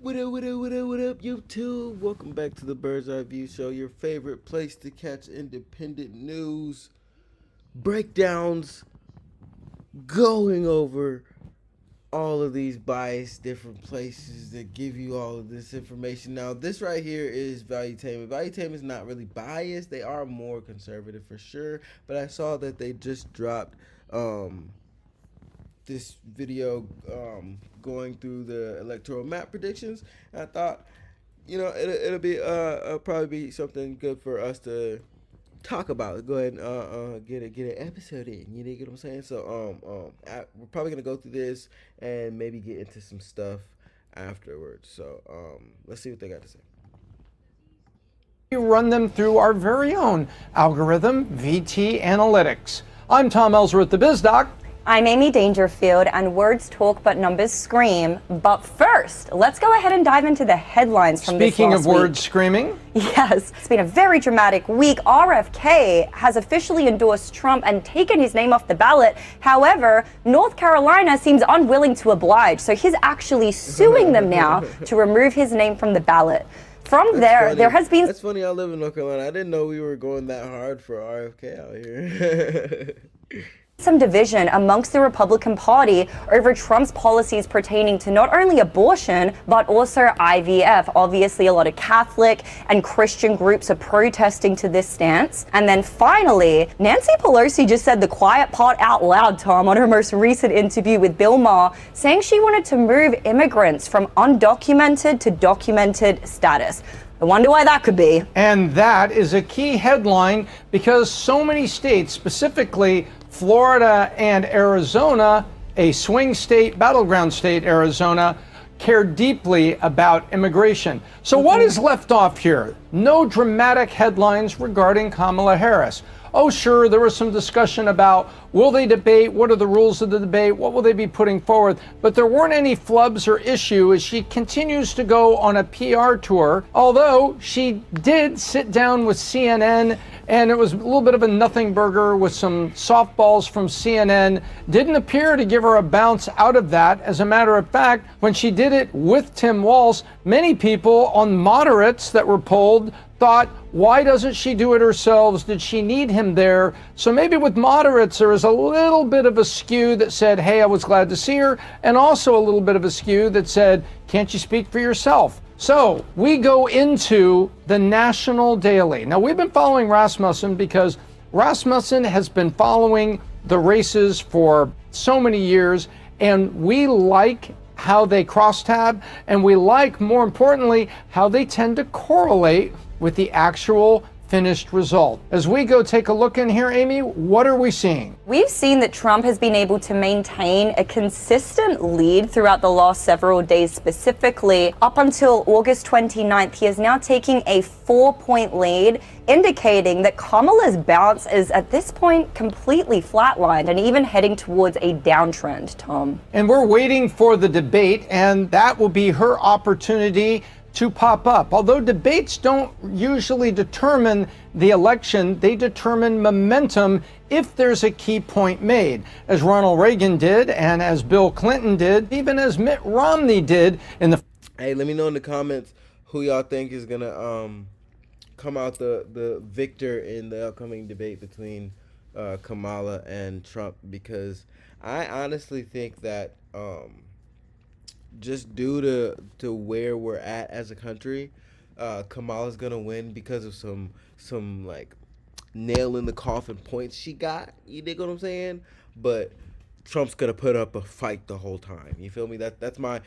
What up, YouTube? Welcome back to the Bird's Eye View Show, your favorite place to catch independent news, breakdowns, going over all of these biased different places that give you all of this information. Now, this right here is Valuetainment. Valuetainment is not really biased. They are more conservative for sure, but I saw that they just dropped this video going through the electoral map predictions, and I thought, it'll be probably be something good for us to talk about. Go ahead and get an episode in. You know, get what I'm saying? So we're probably gonna go through this and maybe get into some stuff afterwards. So let's see what they got to say. We run them through our very own algorithm, VT Analytics. I'm Tom Ellsworth, the BizDoc. I'm Amy Dangerfield, and words talk but numbers scream. But first, let's go ahead and dive into the headlines from this last week. Speaking of words screaming. Yes, it's been a very dramatic week. RFK has officially endorsed Trump and taken his name off the ballot. However, North Carolina seems unwilling to oblige, so he's actually suing them now to remove his name from the ballot. There has been... That's funny, I live in North Carolina. I didn't know we were going that hard for RFK out here. Some division amongst the Republican Party over Trump's policies pertaining to not only abortion, but also IVF. Obviously, a lot of Catholic and Christian groups are protesting to this stance. And then finally, Nancy Pelosi just said the quiet part out loud, Tom, on her most recent interview with Bill Maher, saying she wanted to move immigrants from undocumented to documented status. I wonder why that could be. And that is a key headline because so many states, specifically Florida and Arizona, a swing state, battleground state, Arizona, care deeply about immigration. So what is left off here? No dramatic headlines regarding Kamala Harris. Oh, sure, there was some discussion about will they debate, what are the rules of the debate, what will they be putting forward, but there weren't any flubs or issue as she continues to go on a PR tour, although she did sit down with CNN, and it was a little bit of a nothing burger with some softballs from CNN. Didn't appear to give her a bounce out of that. As a matter of fact, when she did it with Tim Walz, many people on moderates that were polled thought, why doesn't she do it herself? Did she need him there? So maybe with moderates, there was a little bit of a skew that said, hey, I was glad to see her, and also a little bit of a skew that said, can't you speak for yourself? So we go into the National Daily. Now, we've been following Rasmussen because Rasmussen has been following the races for so many years, and we like how they crosstab, and we like, more importantly, how they tend to correlate with the actual finished result. As we go take a look in here, Amy, what are we seeing? We've seen that Trump has been able to maintain a consistent lead throughout the last several days. Specifically, up until August 29th, he is now taking a 4-point lead, indicating that Kamala's bounce is at this point completely flatlined and even heading towards a downtrend, Tom. And we're waiting for the debate, and that will be her opportunity to pop up. Although debates don't usually determine the election, they determine momentum if there's a key point made, as Ronald Reagan did, and as Bill Clinton did, even as Mitt Romney did in the... Hey, let me know in the comments who y'all think is gonna come out the victor in the upcoming debate between Kamala and Trump, because I honestly think that just due to where we're at as a country, Kamala's gonna win because of some like nail in the coffin points she got. You dig what I'm saying? But Trump's gonna put up a fight the whole time. You feel me? That's my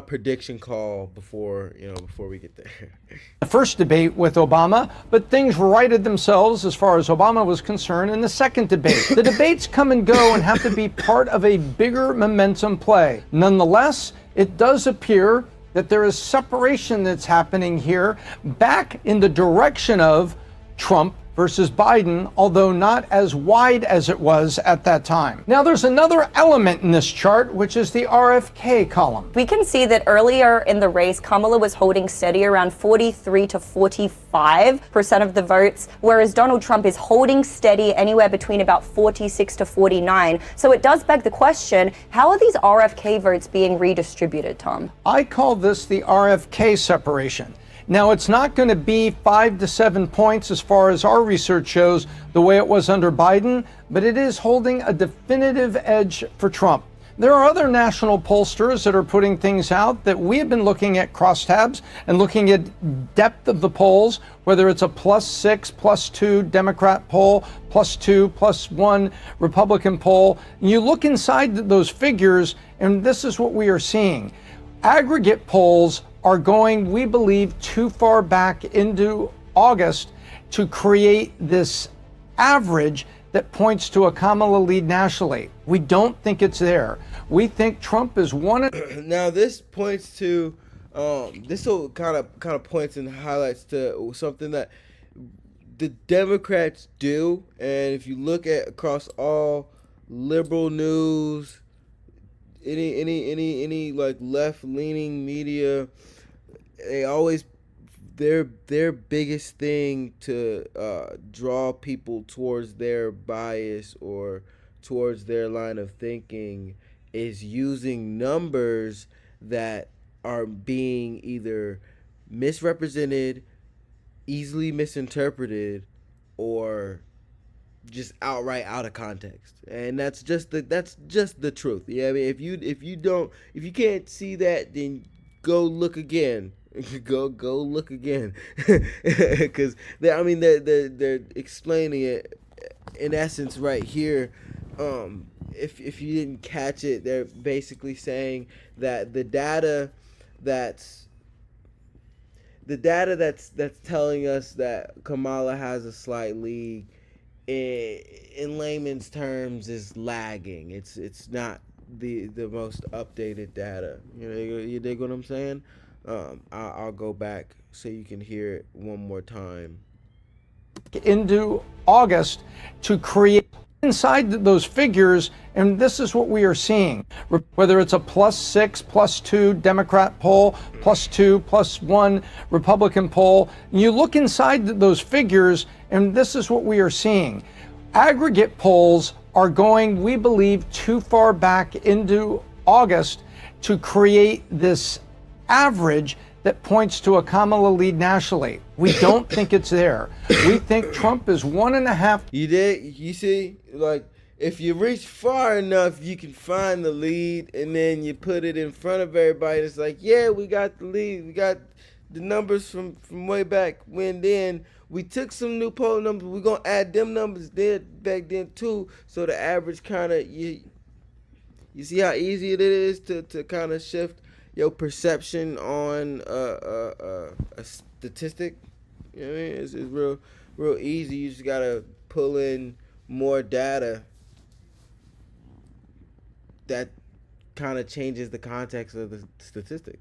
prediction call before we get there. The first debate with Obama, but things righted themselves as far as Obama was concerned in the second debate. The debates come and go and have to be part of a bigger momentum play. Nonetheless, it does appear that there is separation that's happening here back in the direction of Trump versus Biden, although not as wide as it was at that time. Now, there's another element in this chart, which is the RFK column. We can see that earlier in the race, Kamala was holding steady around 43 to 45% of the votes, whereas Donald Trump is holding steady anywhere between about 46 to 49. So it does beg the question, how are these RFK votes being redistributed, Tom? I call this the RFK separation. Now, it's not going to be 5 to 7 points as far as our research shows the way it was under Biden, but it is holding a definitive edge for Trump. There are other national pollsters that are putting things out that we have been looking at crosstabs and looking at depth of the polls, whether it's a +6, +2 Democrat poll, +2, +1 Republican poll. And you look inside those figures, and this is what we are seeing. Aggregate polls are going, we believe, too far back into August to create this average that points to a Kamala lead nationally. We don't think it's there. We think Trump is one. Now this points to this will kind of points and highlights to something that the Democrats do, and if you look at across all liberal news, any like left-leaning media, they always their biggest thing to draw people towards their bias or towards their line of thinking is using numbers that are being either misrepresented, easily misinterpreted, or just outright out of context. And that's just the truth. Yeah, I mean, if you can't see that, then go look again. go look again, because they're explaining it in essence right here. If you didn't catch it, they're basically saying that the data that's telling us that Kamala has a slight lead, in layman's terms, is lagging. It's not the most updated data. You dig what I'm saying? I'll go back so you can hear it one more time. Into August to create inside those figures, and this is what we are seeing. Whether it's a +6, +2 Democrat poll, +2, +1 Republican poll, you look inside those figures, and this is what we are seeing. Aggregate polls are going, we believe, too far back into August to create this average that points to a Kamala lead nationally. We don't think it's there. We think Trump is 1.5. You see, like, if you reach far enough, you can find the lead, and then you put it in front of everybody. It's like, yeah, we got the lead. We got the numbers from way back when. Then we took some new poll numbers. We're going to add them numbers there back then, too. So the average kind of, you see how easy it is to kind of shift your perception on a statistic. You know what I mean? It's real easy. You just gotta pull in more data that kind of changes the context of the statistic,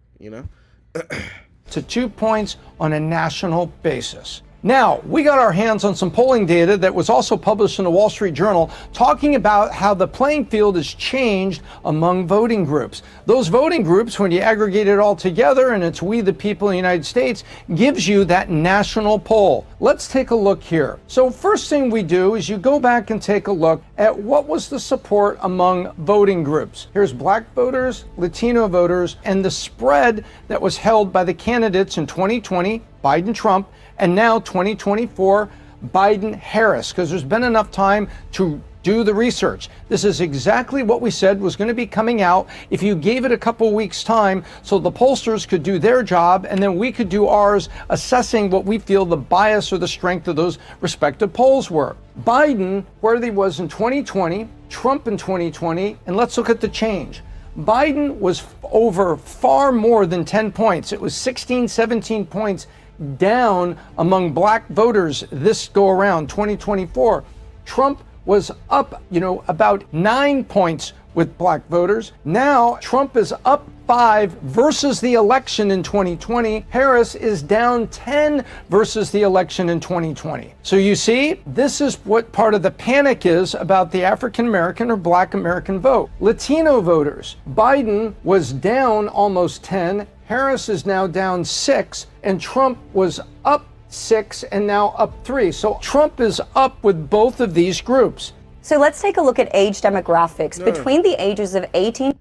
To 2 points on a national basis. Now, we got our hands on some polling data that was also published in the Wall Street Journal talking about how the playing field has changed among voting groups. Those voting groups, when you aggregate it all together, and it's we the people in the United States, gives you that national poll. Let's take a look here. So first thing we do is you go back and take a look at what was the support among voting groups. Here's Black voters, Latino voters, and the spread that was held by the candidates in 2020, Biden, Trump, and now 2024, Biden-Harris, because there's been enough time to do the research. This is exactly what we said was going to be coming out if you gave it a couple weeks' time so the pollsters could do their job and then we could do ours, assessing what we feel the bias or the strength of those respective polls were. Biden, where he was in 2020, Trump in 2020, and let's look at the change. Biden was over far more than 10 points. It was 16, 17 points down among black voters this go around 2024. Trump was up, about 9 points with black voters. Now Trump is up 5 versus the election in 2020. Harris is down 10 versus the election in 2020. So you see, this is what part of the panic is about the African American or black American vote. Latino voters, Biden was down almost 10, Harris is now down 6, and Trump was up 6 and now up 3. So Trump is up with both of these groups. So let's take a look at age demographics. Between the ages of 18.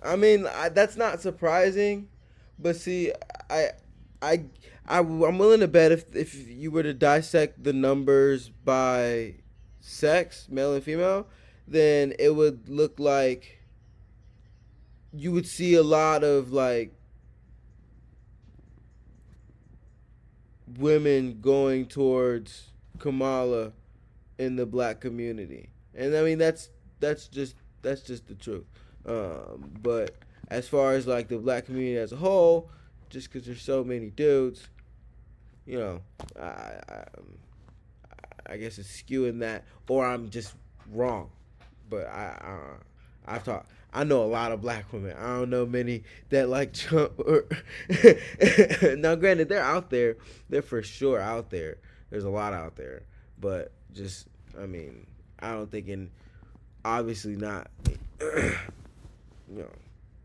I mean, that's not surprising, but see, I'm willing to bet if you were to dissect the numbers by sex, male and female, then it would look like you would see a lot of like women going towards Kamala in the black community. And I mean that's just the truth. But as far as like the black community as a whole, just because there's so many dudes, you know, I guess it's skewing that, or I'm just wrong. But I know a lot of black women. I don't know many that like Trump. Now, granted, they're out there. They're for sure out there. There's a lot out there, but just I mean. I don't think obviously not,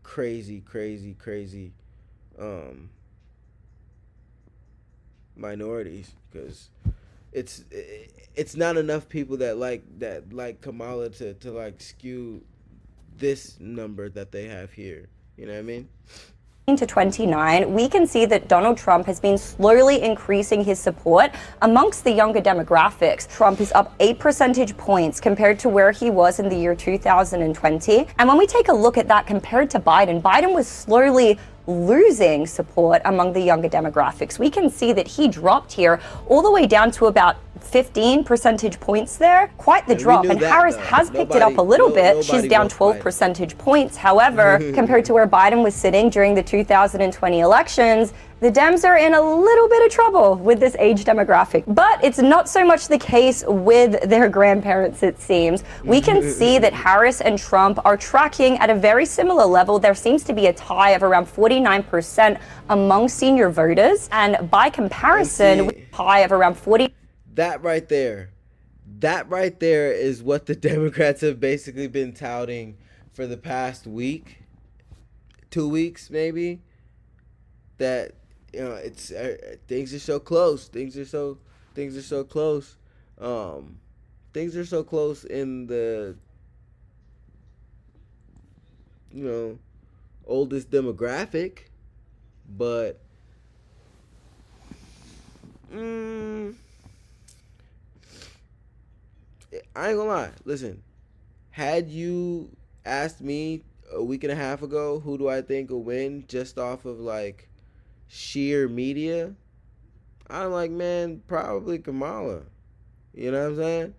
crazy minorities, because it's not enough people that like Kamala to like skew this number that they have here. You know what I mean? To 29, we can see that Donald Trump has been slowly increasing his support amongst the younger demographics. Trump is up 8 percentage points compared to where he was in the year 2020. And when we take a look at that compared to Biden, Biden was slowly losing support among the younger demographics. We can see that he dropped here all the way down to about 15 percentage points there. Quite the drop. And Harris has picked it up a little bit. She's down 12 percentage points. However, compared to where Biden was sitting during the 2020 elections, the Dems are in a little bit of trouble with this age demographic. But it's not so much the case with their grandparents, it seems. We can see that Harris and Trump are tracking at a very similar level. There seems to be a tie of around 49% among senior voters. And by comparison, with a tie of around 40%. That right there is what the Democrats have basically been touting for the past week, 2 weeks maybe, that it's things are so close. Things are so close. Things are so close in the oldest demographic, but I ain't gonna lie. Listen, had you asked me a week and a half ago who do I think will win just off of like sheer media, I'm like, man, probably Kamala. You know what I'm saying?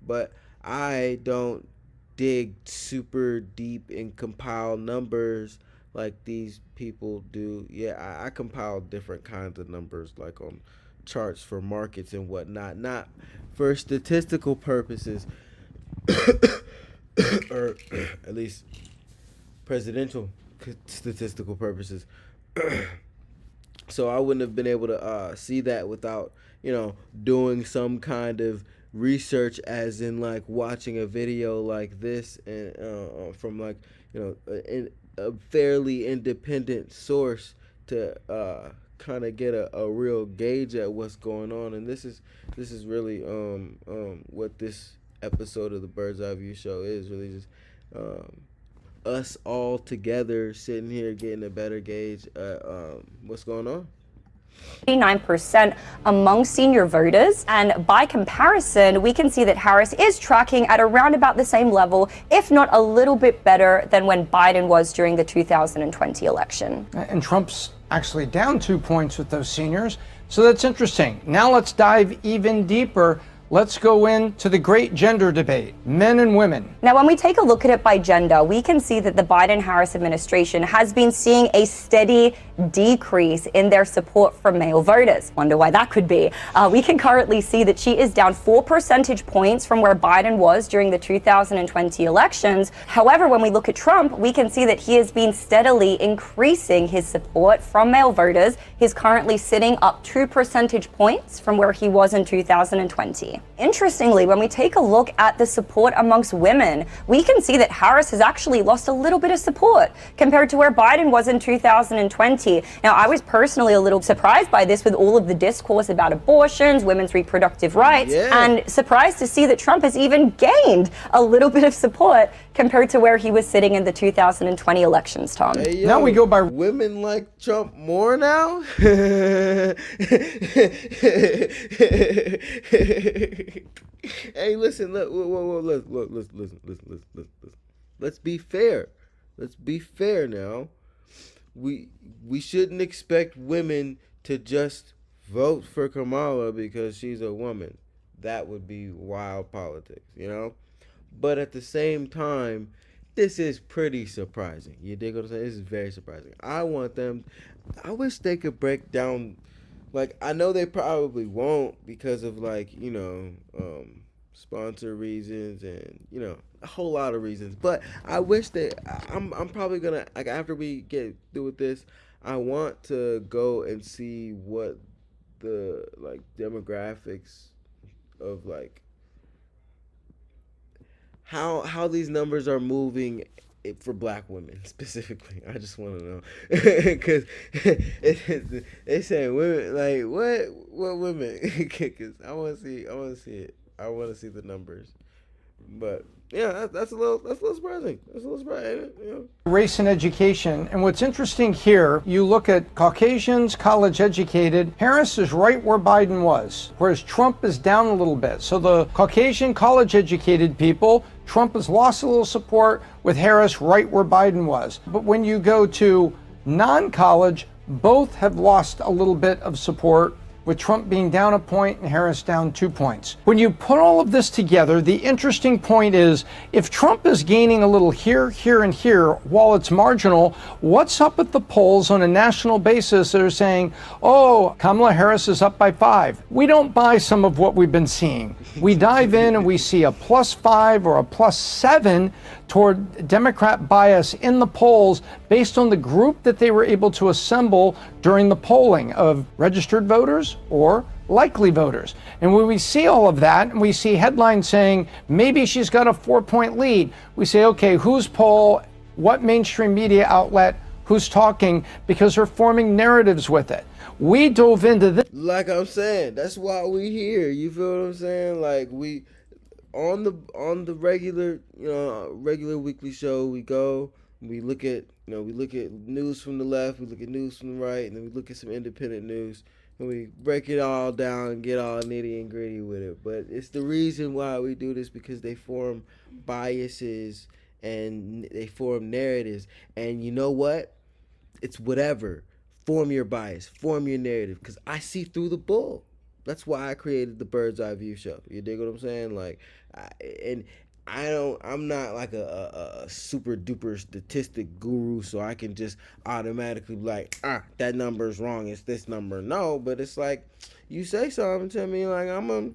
But I don't dig super deep and compile numbers like these people do. Yeah, I compile different kinds of numbers, like on charts for markets and whatnot, not for statistical purposes, or at least presidential statistical purposes. So I wouldn't have been able to see that without doing some kind of research, as in like watching a video like this and from like a fairly independent source to kind of get a real gauge at what's going on. And this is really what this episode of the Bird's Eye View show is, really just us all together sitting here getting a better gauge at what's going on. 89% among senior voters, and by comparison, we can see that Harris is tracking at around about the same level, if not a little bit better than when Biden was during the 2020 election. And Trump's actually down 2 points with those seniors, so that's interesting. Now let's dive even deeper. Let's go into the great gender debate, men and women. Now, when we take a look at it by gender, we can see that the Biden-Harris administration has been seeing a steady decrease in their support from male voters. Wonder why that could be. We can currently see that she is down 4 percentage points from where Biden was during the 2020 elections. However, when we look at Trump, we can see that he has been steadily increasing his support from male voters. He's currently sitting up 2 percentage points from where he was in 2020. Interestingly, when we take a look at the support amongst women, we can see that Harris has actually lost a little bit of support compared to where Biden was in 2020. Now, I was personally a little surprised by this with all of the discourse about abortions, women's reproductive rights, and surprised to see that Trump has even gained a little bit of support compared to where he was sitting in the 2020 elections, Tom. Hey, yo, now we go by women like Trump more now. Hey, listen, look, listen. Let's be fair. Let's be fair now. We shouldn't expect women to just vote for Kamala because she's a woman. That would be wild politics, you know? But at the same time, this is pretty surprising. You dig what I'm saying? This is very surprising. I wish they could break down, like, I know they probably won't because of, like, you know, sponsor reasons and, you know, a whole lot of reasons. But I wish I'm probably gonna, like, after we get through with this, I want to go and see what the, like, demographics of, like, how these numbers are moving for black women specifically. I just want to know because they say women, like, what women? Because I want to see it. I want to see the numbers. But yeah, that's a little surprising. That's a little surprising. You know? Race and education. And what's interesting here, you look at Caucasians, college educated. Harris is right where Biden was, whereas Trump is down a little bit. So the Caucasian, college educated people, Trump has lost a little support, with Harris right where Biden was. But when you go to non-college, both have lost a little bit of support, with Trump being down a point and Harris down 2 points. When you put all of this together, the interesting point is, if Trump is gaining a little here, here, and here, while it's marginal, what's up at the polls on a national basis that are saying, oh, Kamala Harris is up by 5? We don't buy some of what we've been seeing. We dive in and we see a +5 or a +7 toward Democrat bias in the polls based on the group that they were able to assemble during the polling of registered voters or likely voters. And when we see all of that, and we see headlines saying maybe she's got a 4-point lead, we say, okay, whose poll, what mainstream media outlet, who's talking, because they're forming narratives with it. We dove into this. Like I'm saying, that's why we here. You feel what I'm saying? Like, we on the regular, you know, regular weekly show, we go, we look at, you know, we look at news from the left, we look at news from the right, and then we look at some independent news, and we break it all down and get all nitty and gritty with it. But it's the reason why we do this, because they form biases and they form narratives. And you know what? It's whatever. Form your bias, form your narrative, because I see through the bull. That's why I created the Bird's Eye View show. You dig what I'm saying? Like, I'm not like a super duper statistic guru, so I can just automatically be like, that number's wrong, it's this number. No, but it's like, you say something to me, like, I'm gonna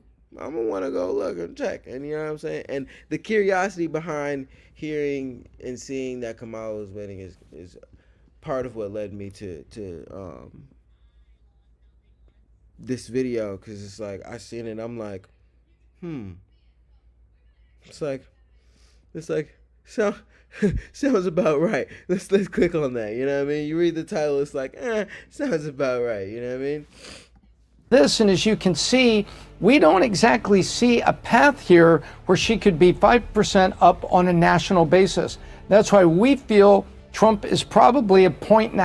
want to go look and check. And you know what I'm saying? And the curiosity behind hearing and seeing that Kamala was winning is part of what led me to this video, because it's like, I seen it, I'm like, it's like sounds about right. Let's click on that. You know what I mean? You read the title, it's like, sounds about right. You know what I mean? This, and as you can see, we don't exactly see a path here where she could be 5% up on a national basis. That's why we feel Trump is probably 1.5 points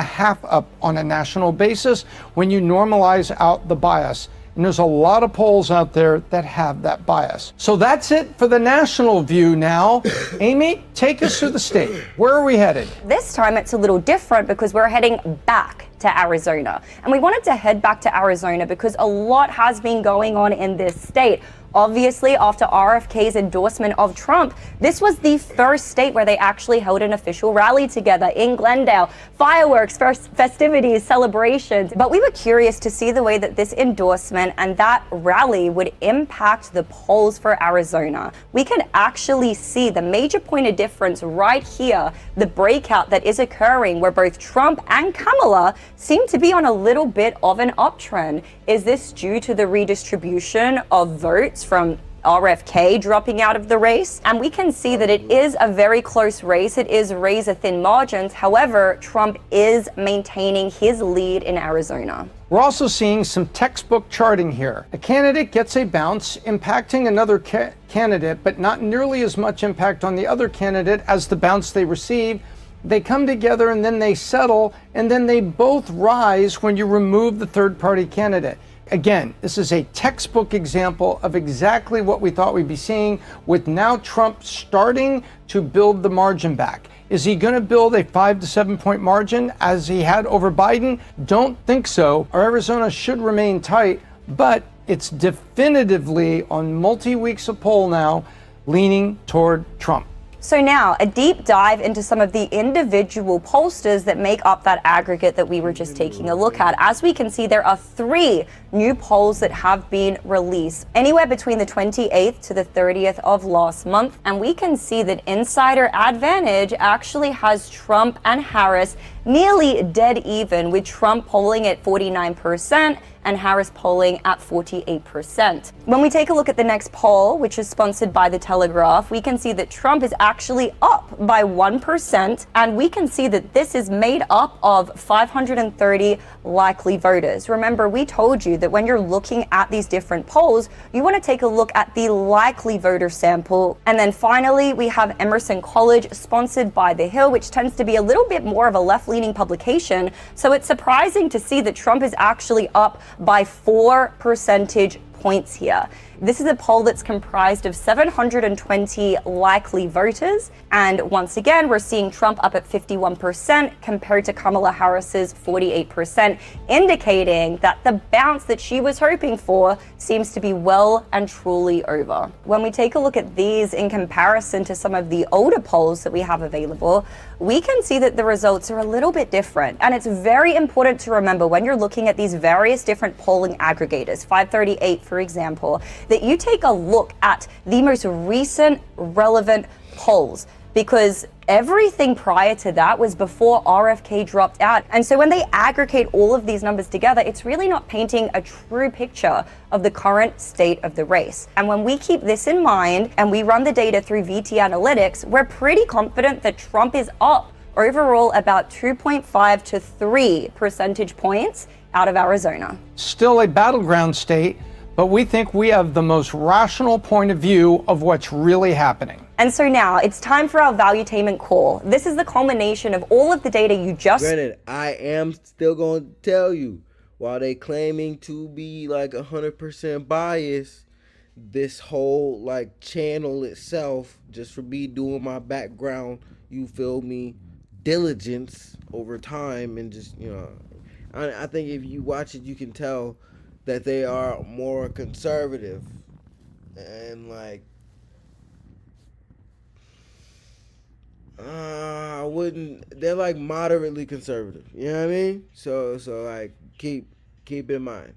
up on a national basis when you normalize out the bias. And there's a lot of polls out there that have that bias. So that's it for the national view now. Amy, take us through the state. Where are we headed? This time it's a little different because we're heading back to Arizona. And we wanted to head back to Arizona because a lot has been going on in this state. Obviously, after RFK's endorsement of Trump, this was the first state where they actually held an official rally together in Glendale. Fireworks, festivities, celebrations. But we were curious to see the way that this endorsement and that rally would impact the polls for Arizona. We can actually see the major point of difference right here, the breakout that is occurring where both Trump and Kamala seem to be on a little bit of an uptrend. Is this due to the redistribution of votes from RFK dropping out of the race? And we can see that it is a very close race. It is razor-thin margins. However, Trump is maintaining his lead in Arizona. We're also seeing some textbook charting here. A candidate gets a bounce, impacting another candidate, but not nearly as much impact on the other candidate as the bounce they receive. They come together and then they settle, and then they both rise when you remove the third-party candidate. Again, this is a textbook example of exactly what we thought we'd be seeing, with now Trump starting to build the margin back. Is he going to build a 5 to 7 point margin as he had over Biden? Don't think so. Arizona should remain tight, but it's definitively on multi-weeks of poll now leaning toward Trump. So now, a deep dive into some of the individual pollsters that make up that aggregate that we were just taking a look at. As we can see, there are 3 new polls that have been released, anywhere between the 28th to the 30th of last month. And we can see that Insider Advantage actually has Trump and Harris nearly dead even, with Trump polling at 49% and Harris polling at 48%. When we take a look at the next poll, which is sponsored by The Telegraph, we can see that Trump is actually up by 1%, and we can see that this is made up of 530 likely voters. Remember, we told you that when you're looking at these different polls, you want to take a look at the likely voter sample. And then finally, we have Emerson College, sponsored by The Hill, which tends to be a little bit more of a left-leaning publication. So it's surprising to see that Trump is actually up by 4 percentage points here. This is a poll that's comprised of 720 likely voters. And once again, we're seeing Trump up at 51% compared to Kamala Harris's 48%, indicating that the bounce that she was hoping for seems to be well and truly over. When we take a look at these in comparison to some of the older polls that we have available, we can see that the results are a little bit different. And it's very important to remember when you're looking at these various different polling aggregators, 538 for example, that you take a look at the most recent relevant polls, because everything prior to that was before RFK dropped out. And so when they aggregate all of these numbers together, it's really not painting a true picture of the current state of the race. And when we keep this in mind and we run the data through VT Analytics, we're pretty confident that Trump is up overall about 2.5 to 3 percentage points out of Arizona. Still a battleground state, but we think we have the most rational point of view of what's really happening. And so now it's time for our valuetainment call. This is the culmination of all of the data you just... Granted, I am still going to tell you, while they claiming to be like 100% biased, this whole like channel itself, just for me doing my background, you feel me, diligence over time, and just, you know, I think if you watch it, you can tell that they are more conservative, and like, I wouldn't, they're like moderately conservative, you know what I mean? So like, keep in mind.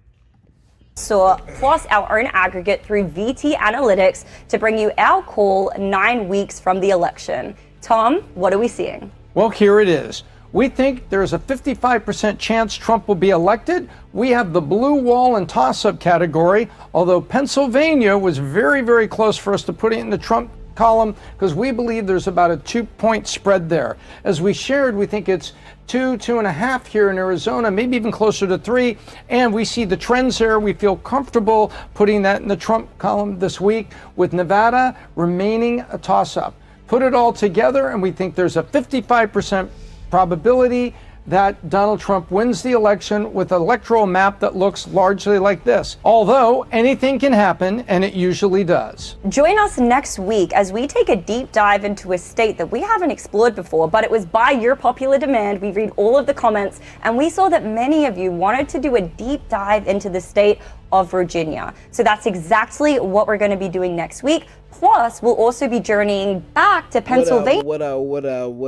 So plus our own aggregate through VT Analytics to bring you our call 9 weeks from the election. Tom, what are we seeing? Well, here it is. We think there's a 55% chance Trump will be elected. We have the blue wall and toss-up category, although Pennsylvania was very, very close for us to put it in the Trump column, because we believe there's about a 2-point spread there. As we shared, we think it's 2.5 here in Arizona, maybe even closer to 3. And we see the trends there. We feel comfortable putting that in the Trump column this week, with Nevada remaining a toss-up. Put it all together, and we think there's a 55% probability that Donald Trump wins the election with an electoral map that looks largely like this. Although anything can happen, and it usually does. Join us next week as we take a deep dive into a state that we haven't explored before, but it was by your popular demand. We read all of the comments, and we saw that many of you wanted to do a deep dive into the state of Virginia. So that's exactly what we're going to be doing next week. Plus, we'll also be journeying back to Pennsylvania. What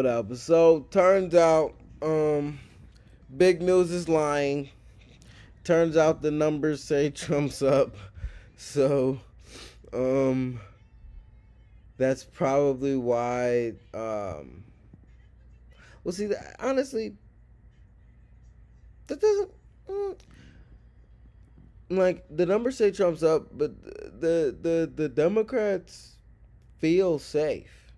up? So turns out, big news is lying. Turns out the numbers say Trump's up. So, that's probably why. Well, see, honestly, that doesn't. Like, the numbers say Trump's up, but the Democrats feel safe.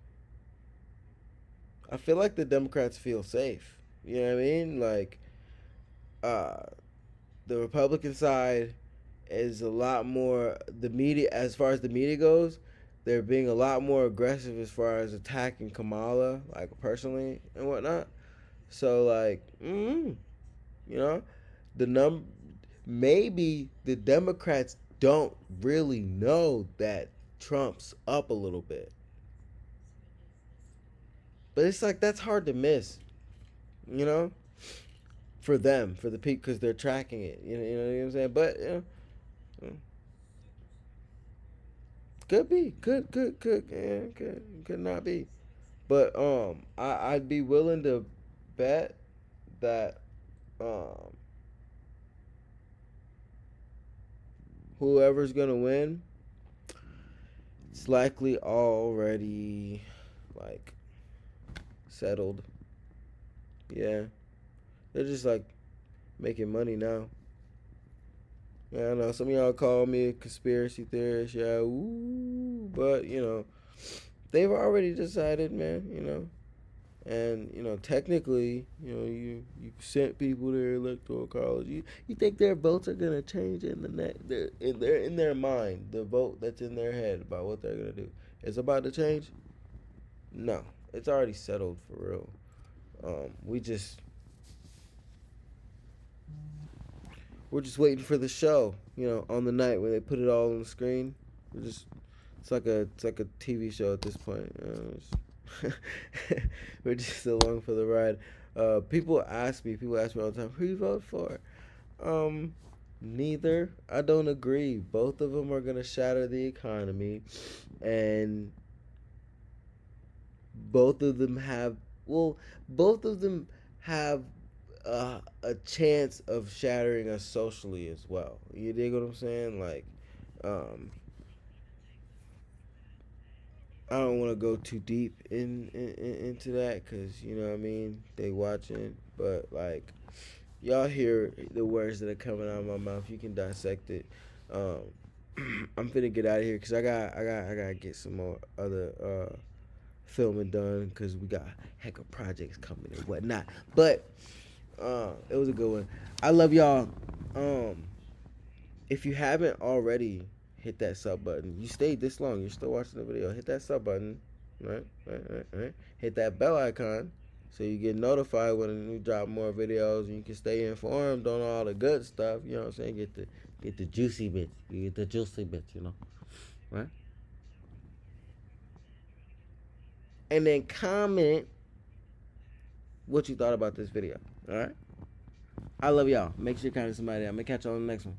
I feel like the Democrats feel safe. You know what I mean? Like, uh, the Republican side is a lot more, the media, as far as the media goes, they're being a lot more aggressive as far as attacking Kamala, like personally and whatnot. So like, you know, the maybe the Democrats don't really know that Trump's up a little bit, but it's like that's hard to miss, you know, for them, for the people, because they're tracking it. You know what I'm saying? But could be, could not be. But I'd be willing to bet that um, whoever's gonna win, it's likely already like settled. Yeah, they're just like making money now. Yeah, I know some of y'all call me a conspiracy theorist. Yeah, ooh, but you know, they've already decided, man. You know, and you know, technically, you know, you sent people to their electoral college. You think their votes are gonna change in the in their mind, the vote that's in their head about what they're gonna do, it's about to change? No, it's already settled for real. We just we're just waiting for the show. You know, on the night when they put it all on the screen. We're just it's like a TV show at this point. We're just along for the ride. People ask me all the time, who you vote for? Neither. I don't agree. Both of them are gonna shatter the economy, and both of them have both of them have a chance of shattering us socially as well. You dig what I'm saying? Like, um, I don't want to go too deep into that because you know what I mean. They watching, but like y'all hear the words that are coming out of my mouth. You can dissect it. Um, I'm finna get out of here because I gotta get some more other filming done because we got heck of projects coming and whatnot. But it was a good one. I love y'all. If you haven't already, hit that sub button. You stayed this long. You're still watching the video. Hit that sub button. Right. Hit that bell icon so you get notified when we drop more videos and you can stay informed on all the good stuff. You know what I'm saying? Get the juicy bits. You get the juicy bits. You know, right? And then comment what you thought about this video. All right. I love y'all. Make sure you comment somebody out. I'm gonna catch y'all on the next one.